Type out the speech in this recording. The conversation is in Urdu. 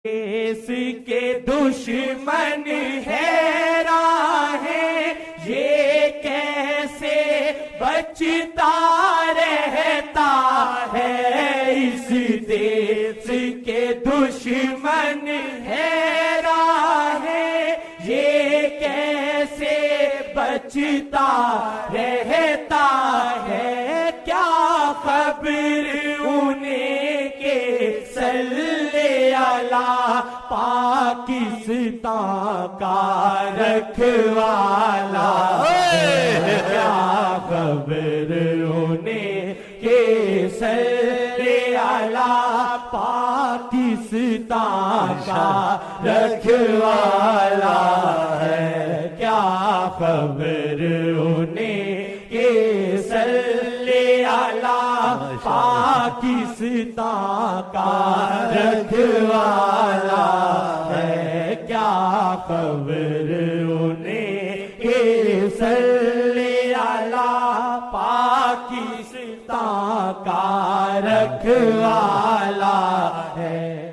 اس کے دشمن حیران ہے یہ کیسے بچتا رہتا ہے، اس دیس کے دشمن حیران ہے یہ کیسے بچتا رہتا ہے، کیا خبر انہیں کہ پاکستان کا رکھوالا، کیا خبر انہیں کہ صلی اللہ پاکستان کا رکھوالا ہے، کیا خبر انہیں کہ صلی اللہ پاکستان کا رکھوالا ہے، کیا خبر انہیں کہ صلی اللہ پاکستان کا رکھوالا ہے۔